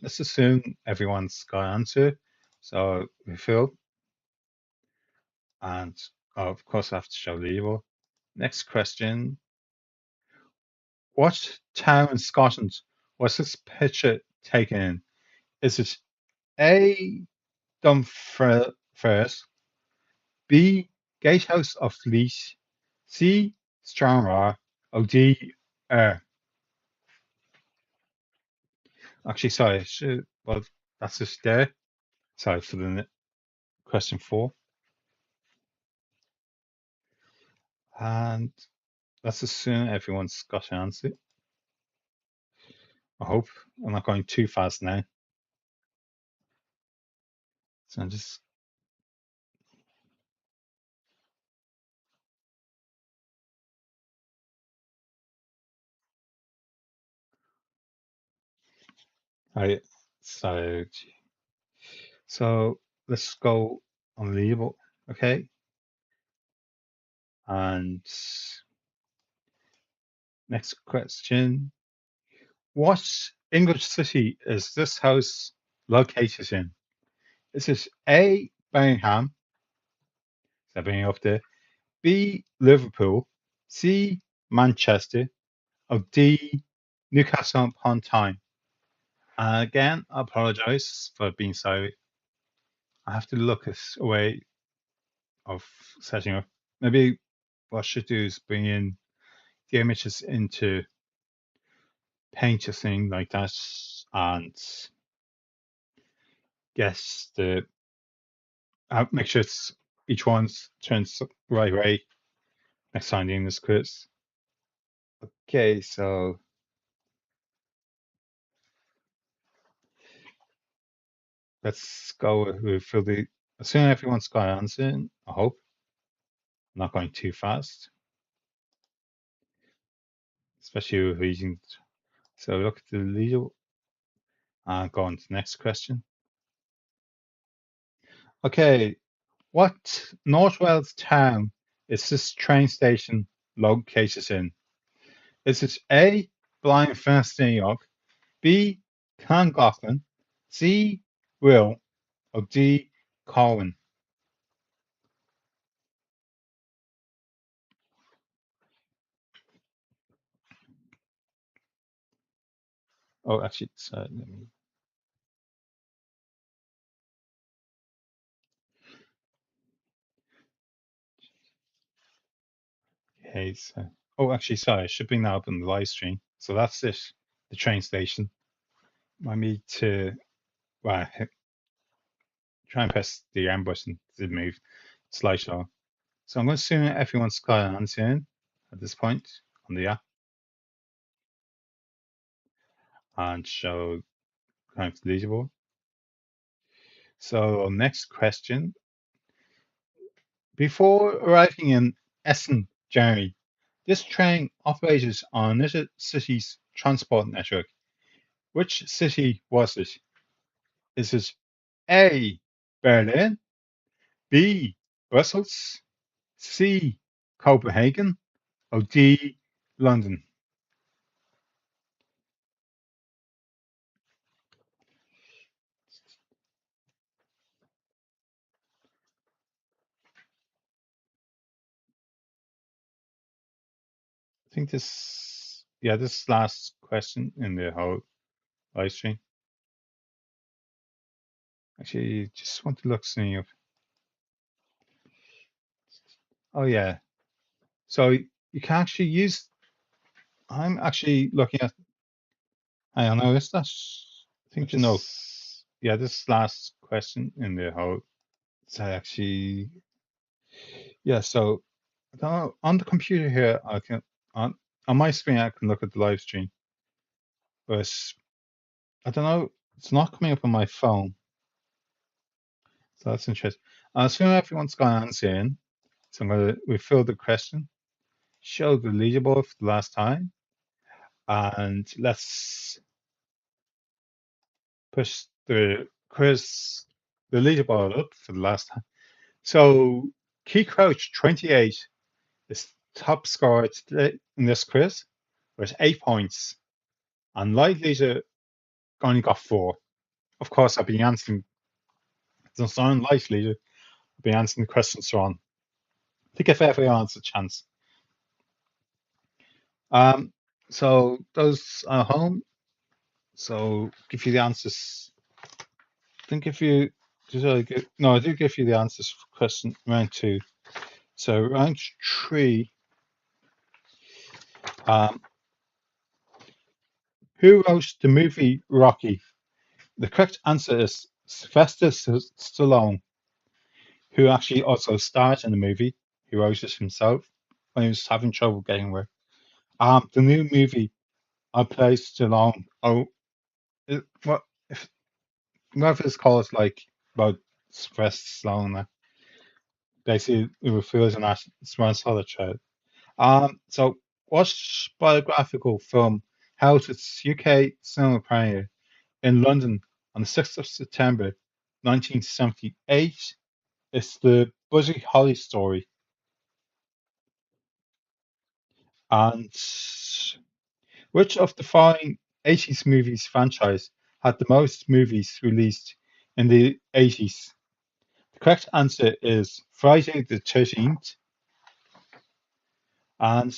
Let's assume everyone's got an answer. So we fill, and of course I have to show label. Next question: what town in Scotland was this picture taken in? Is it A, Dumfries, B, Gatehouse of Fleet, C, Stranraer, or D, Actually, sorry, well, that's just there. Sorry for the question 4. And let's assume everyone's got an answer. I hope I'm not going too fast now. So I'm just. I so let's go on label, okay? And next question: what English city is this house located in? Is it A, Birmingham? Is that bringing up there? B, Liverpool? C, Manchester? Or D, Newcastle upon Tyne? And again, I apologise for being so. I have to look at a way of setting up. Maybe what I should do is bring in the images into Paint or thing like that and guess the make sure it's each one's turns the right way next time doing this quiz. Okay, so let's go with for the assume everyone's got an answer. I hope I'm not going too fast, especially with reading. So look at the leader and go on to the next question. Okay, what North Wales town is this train station located in? Is it A, Blaenfestiniog, B, Llangollen, C, Will, or D, Colwyn? Oh, actually, let me. Okay, so. Oh, actually, sorry, I should bring that up in the live stream. So that's it, the train station. I need to well, try and press the M button to move slideshow. So I'm going to assume everyone's got an answer in at this point on the app and show kind of legible. So next question. Before arriving in Essen, Germany, this train operated on United Cities transport network. Which city was it? Is it A, Berlin, B, Brussels, C, Copenhagen, or D, London? think this last question in the whole live stream. Actually, just want to look something up. Oh yeah. So you can actually use. I'm actually looking at. I don't know. Is that? I think no. Yeah, this last question in the whole. So actually, yeah. So I don't know, on the computer here, I can on my screen I can look at the live stream, but I don't know. It's not coming up on my phone, so that's interesting. Soon everyone's gone answering, so I'm going to refill the question, show the leaderboard for the last time, and let's push the quiz, the leaderboard up for the last time. So Key Crouch 28 is top scorer today in this quiz with 8 points, and Light Leader only got 4. Of course, I've been answering. It doesn't sound Light Leader. I've been answering the questions wrong to give everyone else a chance. So those are home. So give you the answers. I think if you I do give you the answers for question round 2. So round 3, who wrote the movie Rocky? The correct answer is Sylvester Stallone, who actually also starred in the movie. He wrote it himself when he was having trouble getting work. The new movie I played Stallone. What if whatever it's called, like about Sylvester Stallone. Basically, it refers to that it's one solid child. So what biographical film held its UK cinema premiere in London on the 6th of September 1978? It's the Buddy Holly story. And which of the following 80s movies franchise had the most movies released in the 80s? The correct answer is Friday the 13th. And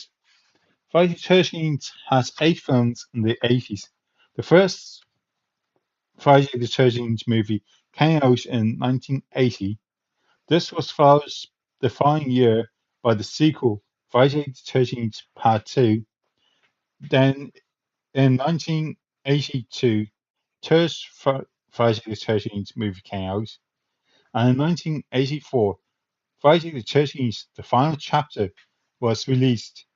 Friday the 13th has 8 films in the 80s. The first Friday the 13th movie came out in 1980. This was followed the following year by the sequel, Friday the 13th Part 2. Then in 1982, third Friday the 13th movie came out. And in 1984, Friday the 13th, the final chapter, was released.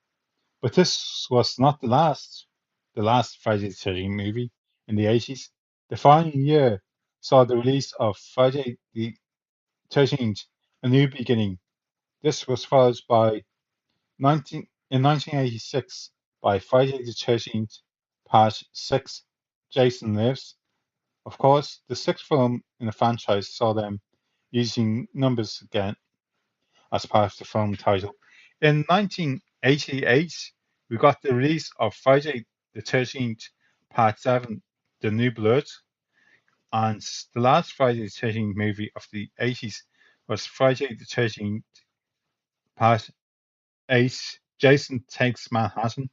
But this was not the last Friday the 13th movie in the 80s. The following year saw the release of Friday the 13th, A New Beginning. This was followed by 1986 by Friday the 13th, Part 6, Jason Lives. Of course, the sixth film in the franchise saw them using numbers again as part of the film title. In 1988, we got the release of Friday the 13th, Part 7, The New Blood. And the last Friday the 13th movie of the 80s was Friday the 13th, Part 8, Jason Takes Manhattan,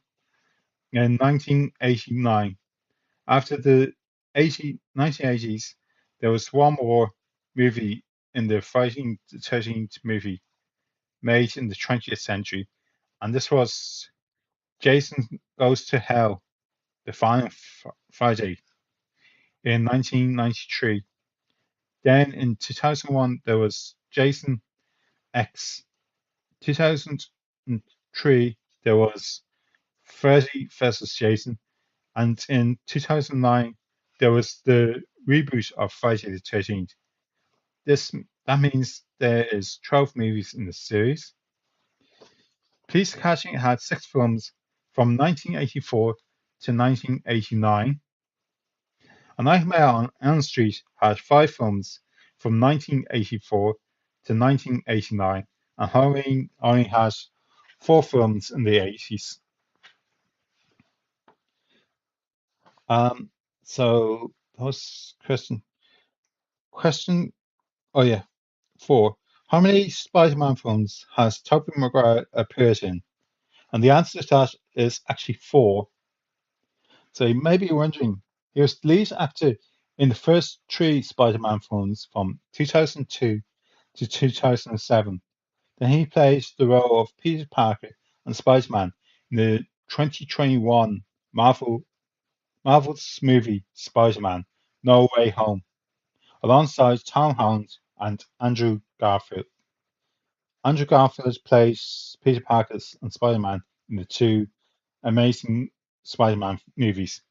in 1989. After the 1980s, there was one more movie in the Friday the 13th movie made in the 20th century, and this was Jason Goes to Hell, the final Friday, in 1993. Then in 2001, there was Jason X. 2003, there was Freddy vs. Jason. And in 2009, there was the reboot of Friday the 13th. That means there is 12 movies in the series. Police Academy had 6 films from 1984 to 1989. A Nightmare on Elm Street had 5 films from 1984 to 1989, and Halloween only has 4 films in the 80s. So that was question. Oh yeah, 4. How many Spider-Man films has Tobey Maguire appeared in? And the answer to that is actually four. So you may be wondering, he was the lead actor in the first three Spider-Man films from 2002 to 2007. Then he plays the role of Peter Parker and Spider-Man in the 2021 Marvel's movie Spider-Man: No Way Home, alongside Tom Holland and Andrew Garfield. Andrew Garfield plays Peter Parker and Spider-Man in the two Amazing Spider-Man movies,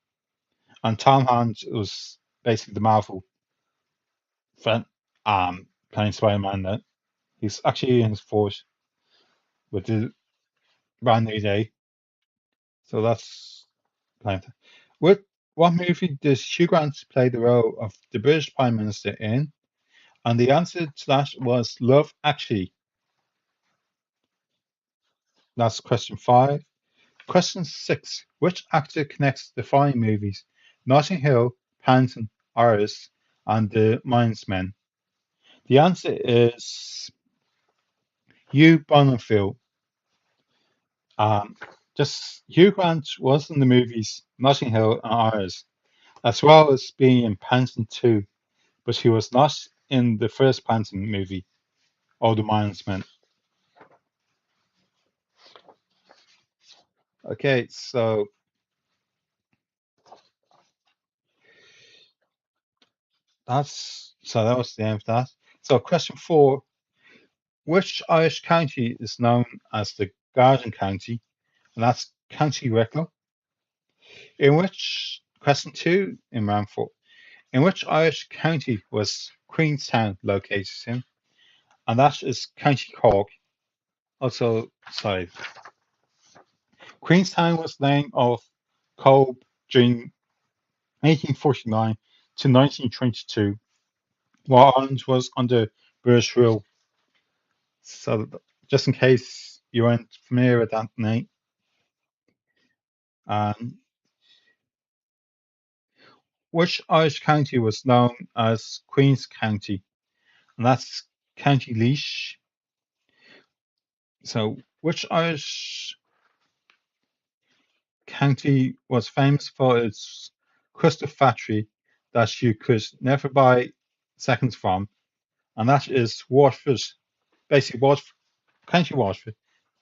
and Tom Holland was basically the Marvel friend, playing Spider-Man. There, he's actually in his fourth with the brand new day, so that's kind of. What movie does Hugh Grant play the role of the British Prime Minister in? And the answer to that was Love Actually. That's question five. Question six. Which actor connects the following movies? Notting Hill, Paddington, Iris, and The Minds Men? The answer is Hugh Bonneville. Um, just Hugh Grant was in the movies Notting Hill and Iris, as well as being in Paddington 2, but he was not in the first Paddington movie, or The Minds Men. Okay, that was the end of that. So question four: which Irish county is known as the Garden County? And that's County Wicklow. In which question two in round four? In which Irish county was Queenstown located in? And that is County Cork. Also, sorry, Queenstown was the name of Cobb during 1849 to 1922, while Ireland was under British rule. So, just in case you weren't familiar with that name, um, which Irish county was known as Queen's County? And that's County Laois. So, which Irish county was famous for its crystal factory that you could never buy seconds from? And that is Waterford. Basically, Waterford, County Waterford.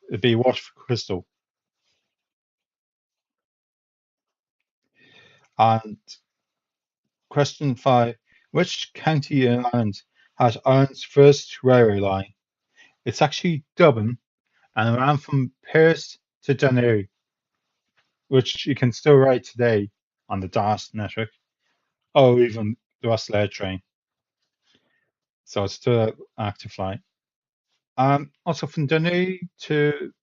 It'd be Waterford Crystal. And question five: which county in Ireland had Ireland's first railway line? It's actually Dublin, and it ran from Perth to Dunleary, which you can still ride today on the DARS network, or even the Rosslare train. So it's still an active line. Also from Dunleary to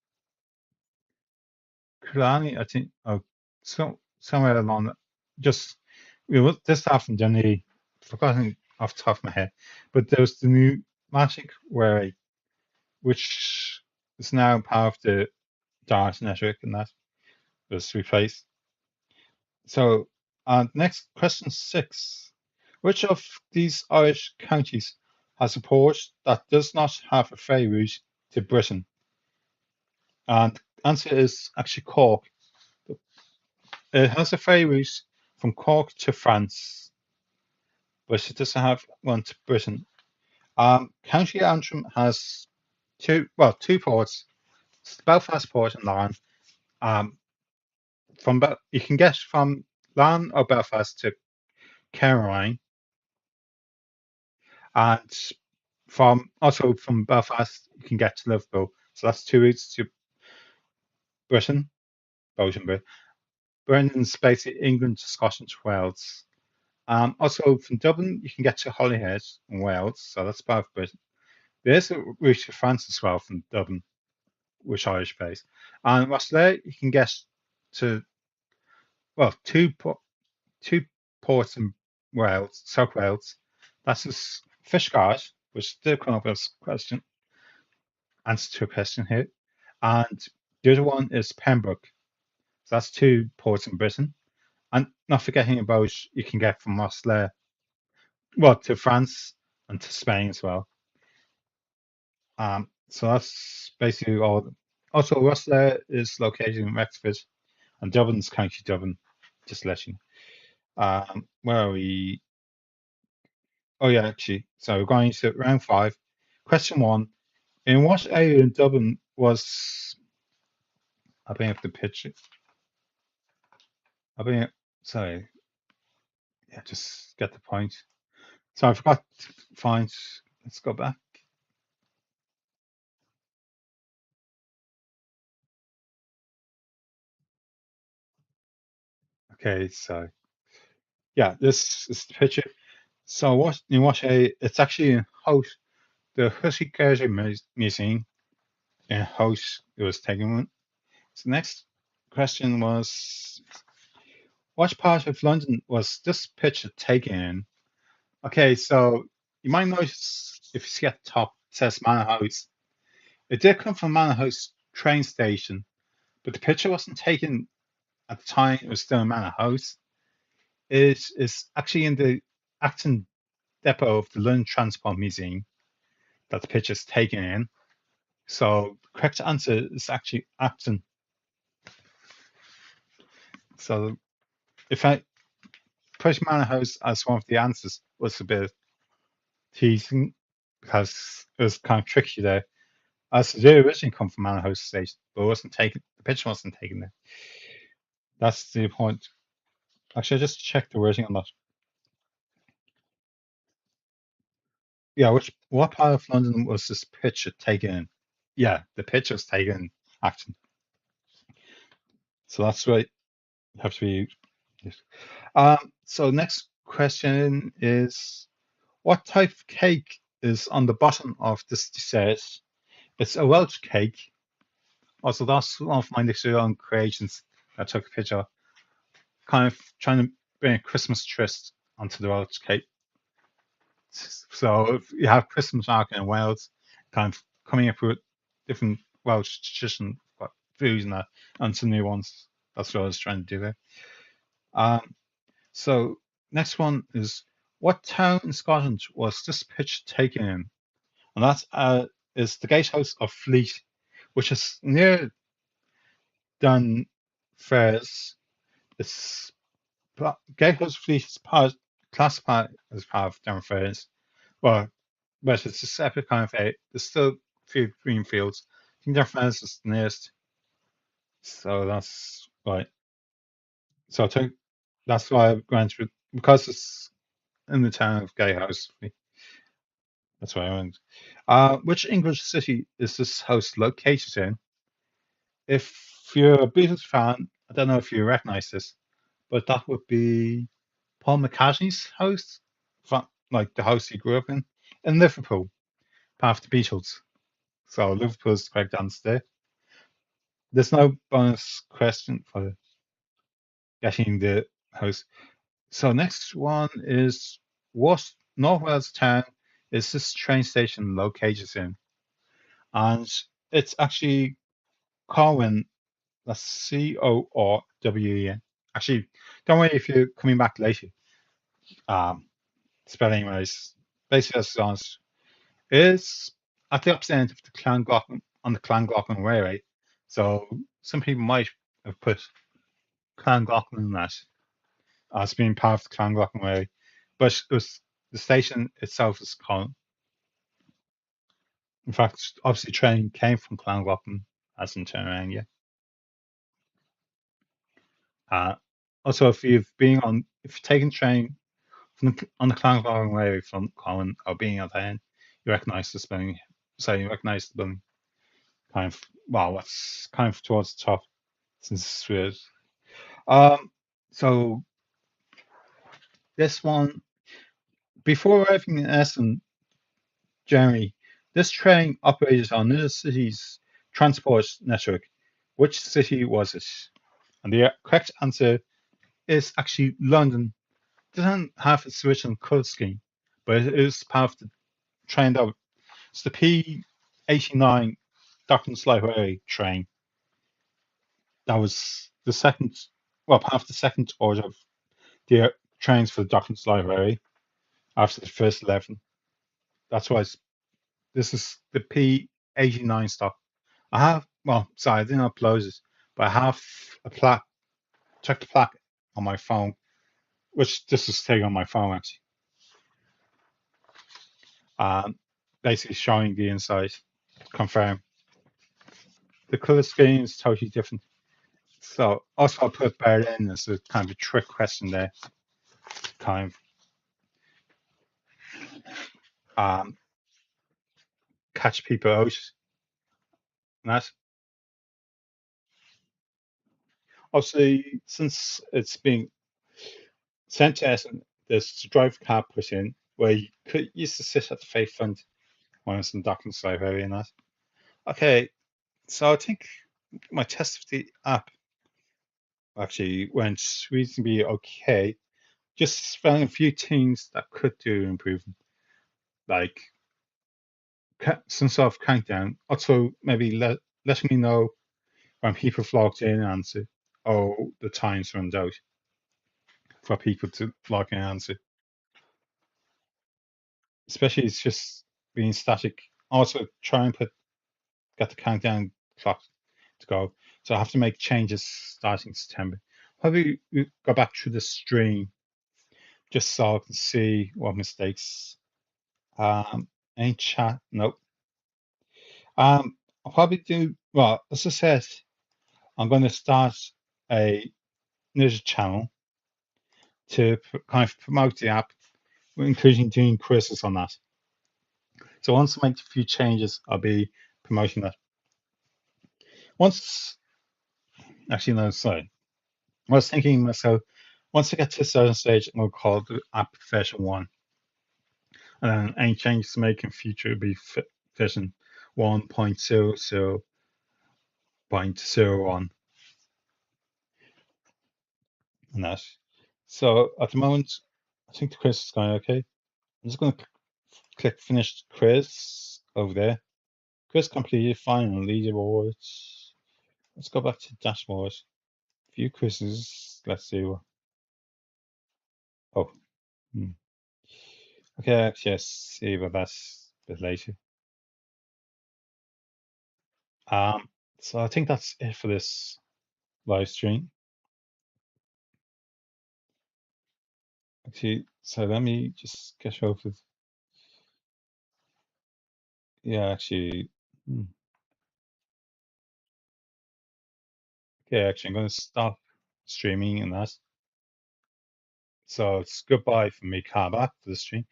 Killarney, I think, somewhere along that. Just this half from Dunleary, forgotten off the top of my head, but there was the new Magic Way, which is now part of the DARS network, and that was replaced. So, next question six. Which of these Irish counties has a port that does not have a ferry route to Britain? And the answer is actually Cork. It has a ferry route from Cork to France, but it doesn't have one to Britain. County Antrim has two ports, Belfast Port and Larne. Um, you can get from Larne or Belfast to Cairnryan, and from Belfast you can get to Liverpool. So that's two routes to Britain, Belgium, Britain's basically England to Scotland to Wales. Also from Dublin you can get to Holyhead in Wales, so that's part of Britain. There's a route to France as well from Dublin, which Irish base. And Rosslare you can get to two ports in Wales, South Wales. That's Fishguard, which did come up as a question, answer to a question here. And the other one is Pembroke. So that's two ports in Britain. And not forgetting about you can get from Rosslare, to France and to Spain as well. So that's basically all. Also, Rosslare is located in Wexford, and Dublin's County Dublin. Just to let you know. Where are we? Oh yeah, actually. So we're going to round five. Question one: in what area in Dublin was I bring up the picture? I bring up. Sorry, yeah, just get the point. So I forgot to find. Let's go back. Okay, so yeah, this is the picture. So what in what area? It's actually in House, the Hussey Garter Museum in House. It was taken. So next question was, what part of London was this picture taken in? Okay, so you might notice if you see at the top, it says Manor House. It did come from Manor House train station, but the picture wasn't taken at the time it was still in Manor House. It is actually in the Acton depot of the London Transport Museum that the picture is taken in. So the correct answer is actually Acton. So if I put Manor House as one of the answers was a bit teasing because it was kind of tricky there. As the originally come from Manor House Station, but it wasn't taken. The picture wasn't taken there. That's the point. Actually, I just checked the wording on that. Yeah, what part of London was this picture taken in? Yeah, the picture was taken in Acton. So that's right. You have to be. Yes. So next question is, what type of cake is on the bottom of this dessert? It's a Welsh cake. Also, that's one of my little own creations I took a picture of. Kind of trying to bring a Christmas twist onto the Welsh cake. So if you have Christmas market in Wales, kind of coming up with different Welsh tradition foods and that, and some new ones. That's what I was trying to do there. Um, so next one is, what town in Scotland was this picture taken in? And that is the Gatehouse of Fleet, which is near Dunfermline. It's Gatehouse of Fleet is classified as part of Dunfermline. Well, but it's a separate kind of area. There's still a few green fields. I think Dunfermline is the nearest. So that's right. So I think that's why I went through, because it's in the town of Gatehouse. That's why I went. Which English city is this house located in? If you're a Beatles fan, I don't know if you recognize this, but that would be Paul McCartney's house, like the house he grew up in Liverpool, part of the Beatles. So Liverpool's the correct answer there. There's no bonus question for getting the house. So next one is, what North Wales town is this train station located in? And it's actually Corwin. That's Corwin. Actually, don't worry if you're coming back later. Um, Spelling wise, basically as answer is at the opposite end of the Clonglockon on the Clonglockon Railway. So some people might have put Clonglockon in that as being part of the Clonglockon Railway, but it was, the station itself is called. In fact, obviously, train came from Clonglockon as in Turnaround. Uh, Also, if you've taken train on the Clonglockon Railway from Common or being at the end, you recognise the spelling. So you recognise the building kind of, well, what's kind of towards the top since it's weird. So this one, before arriving in Essen, Jeremy, this train operated on another city's transport network. Which city was it? And the correct answer is actually London. It doesn't have its original colour scheme, but it is part of the train that it's the P89 Docklands Library train. That was the second, well, part of the second order of the trains for the Docklands Library after the first 11. That's why this is the P89 stop. I have well, sorry, I didn't upload it, but I have a plaque, check the plaque on my phone, which this was taken on my phone actually. Um, Basically showing the inside, confirm. The color scheme is totally different. So also I'll put Berlin as a kind of a trick question there, kind of catch people out. And that's obviously since it's being sent to us and there's a drive card put in where you could used to sit at the face front when it's in docking drive area and that. Okay, so I think my test of the app actually went reasonably okay. Just found a few things that could do improvement, like some sort of countdown. Also, maybe letting me know when people logged in and answer, oh, the time's runs out for people to log in and answer. Especially it's just being static. Also, try and get the countdown clock to go. So I have to make changes starting September. Probably go back through the stream just so I can see what mistakes. Ain't chat. Nope. I'll probably do well. As I said, I'm going to start a news channel to kind of promote the app, including doing quizzes on that. So once I make a few changes, I'll be promoting that. Once, actually, no, sorry. I was thinking myself, once I get to a certain stage, I'm going to call the app version 1. And then any changes to make in future will be version 1.00.01 and that. So at the moment, I think the quiz is going okay. I'm just going to click finish quiz over there. Quiz completed, final leaderboards. Let's go back to dashboard. Few quizzes. Let's see what. Oh, okay. Actually, let's see, but that's a bit later. So I think that's it for this live stream. Actually, so let me just get over. Yeah, actually. Okay, actually, I'm going to stop streaming and that. So it's goodbye from me, Kaba, for the stream.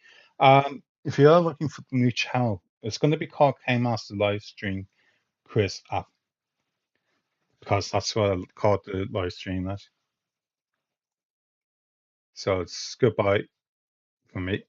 If you are looking for the new channel, it's going to be called KMaster Live Stream Quiz App because that's what I called the live stream. That. So it's goodbye from me.